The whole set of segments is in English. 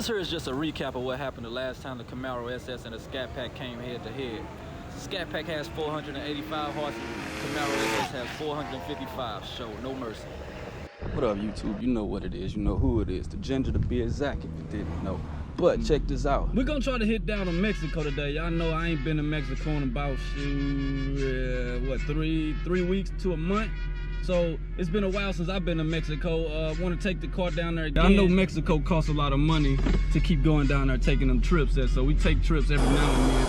This here is just a recap of what happened the last time the Camaro SS and the Scatpack came head to head. Scatpack has 485 horses, Camaro SS has 455, show no mercy. What up, YouTube? You know what it is, you know who it is, the ginger to be exact if you didn't know. But check this out. We're gonna try to hit down to Mexico today. Y'all know I ain't been to Mexico in about, what, three weeks to a month? So it's been a while since I've been to Mexico. Want to take the car down there again. I know Mexico costs a lot of money to keep going down there taking them trips there. So we take trips every now and then.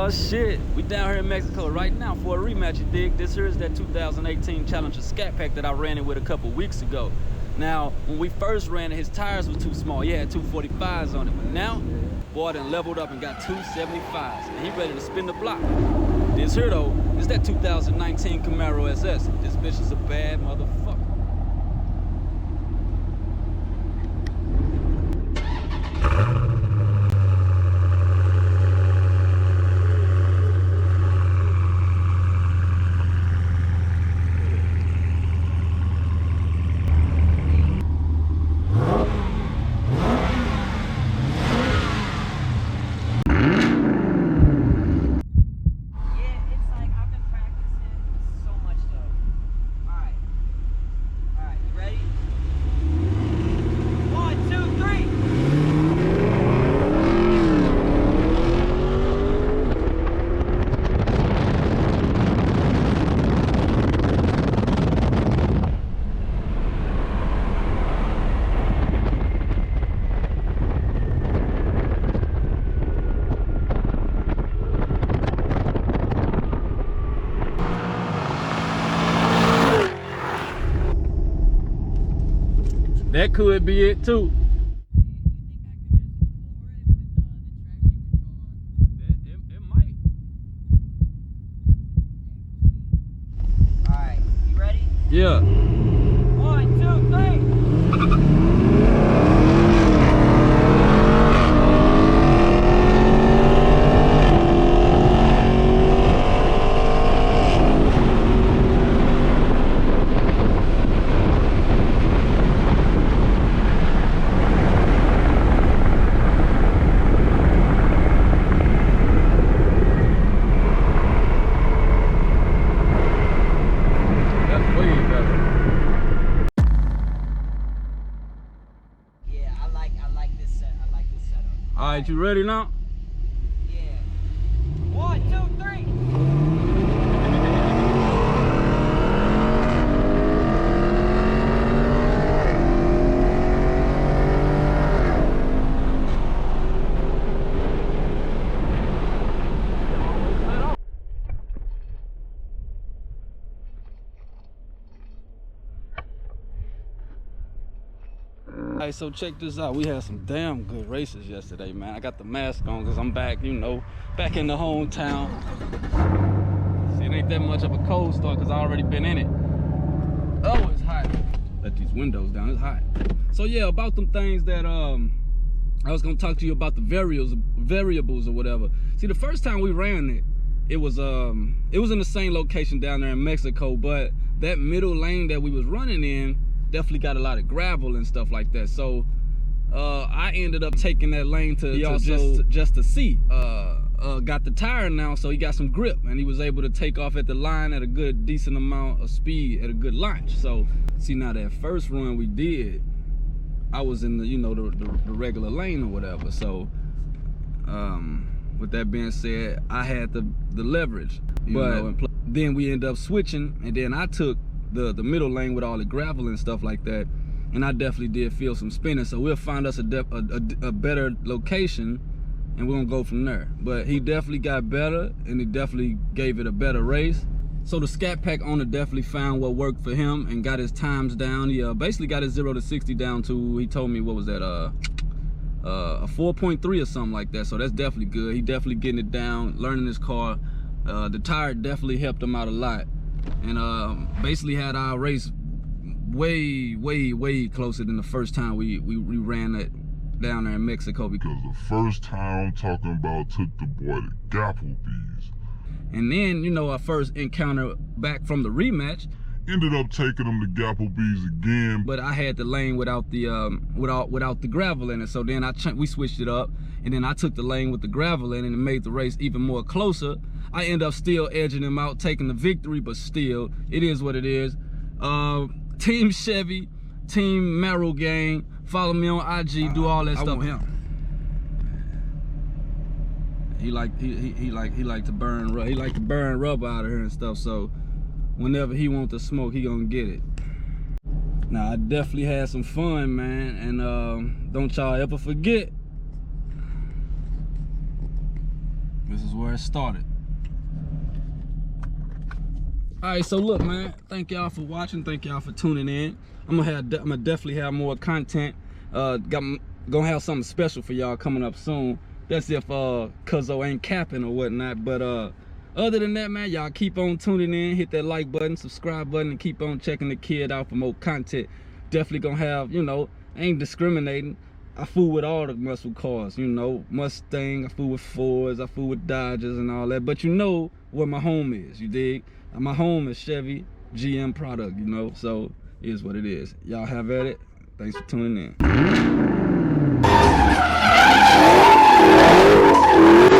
Shit, we down here in Mexico right now for a rematch, you dig? This here is that 2018 Challenger Scatpack that I ran it with a couple weeks ago. Now, when we first ran it, his tires were too small. He had 245s on it, but now, boy, done leveled up and got 275s, and he ready to spin the block. This here, though, is that 2019 Camaro SS. This bitch is a bad motherfucker. That could be it too. It might. Alright, you ready? Yeah. 1, 2, 3. All right, you ready now? Yeah. 1, 2, 3. Alright, so check this out. We had some damn good races yesterday, man. I got the mask on because I'm back, you know, back in the hometown. See, it ain't that much of a cold start because I already been in it. Oh, it's hot. Let these windows down, it's hot. So yeah, about them things that I was gonna talk to you about the variables or whatever. See, the first time we ran it, it was in the same location down there in Mexico, but that middle lane that we was running in definitely got a lot of gravel and stuff like that. So I ended up taking that lane just to see. Got the tire now, so he got some grip, and he was able to take off at the line at a good decent amount of speed at a good launch. So see, now that first run we did, I was in the, you know, the regular lane or whatever. So with that being said, I had the leverage, but then we ended up switching, and then I took the middle lane with all the gravel and stuff like that, and I definitely did feel some spinning. So we'll find us a better location, and we're gonna go from there. But he definitely got better, and he definitely gave it a better race. So the Scatpack owner definitely found what worked for him and got his times down. He basically got his 0 to 60 down to, he told me, what was that, a 4.3 or something like that. So that's definitely good. He definitely getting it down, learning his car. The tire definitely helped him out a lot, and basically had our race way closer than the first time we ran it down there in Mexico. Because the first time I'm talking about took the boy to Gapplebee's. And then, you know, our first encounter back from the rematch, ended up taking him to Gapplebee's again. But I had the lane without the without the gravel in it. So then we switched it up, and then I took the lane with the gravel in it and made the race even more closer. I end up still edging him out, taking the victory, but still, it is what it is. Team Chevy, Team Camaro gang. Follow me on IG, do all that stuff. Him. He like to burn rubber. He like to burn rubber out of here and stuff. So whenever he wants to smoke, he gonna get it. Now I definitely had some fun, man, and don't y'all ever forget, this is where it started. All right, so look, man, thank y'all for watching, thank y'all for tuning in. I'm gonna definitely have more content. Gonna have something special for y'all coming up soon. That's if Cuzzo ain't capping or whatnot. But other than that, man, y'all keep on tuning in, hit that like button, subscribe button, and keep on checking the kid out for more content. Definitely gonna have, you know, I ain't discriminating. I fool with all the muscle cars, you know, Mustang, I fool with Fords, I fool with Dodgers and all that. But you know where my home is, you dig? My home is Chevy GM product, you know, so it is what it is. Y'all have at it. Thanks for tuning in.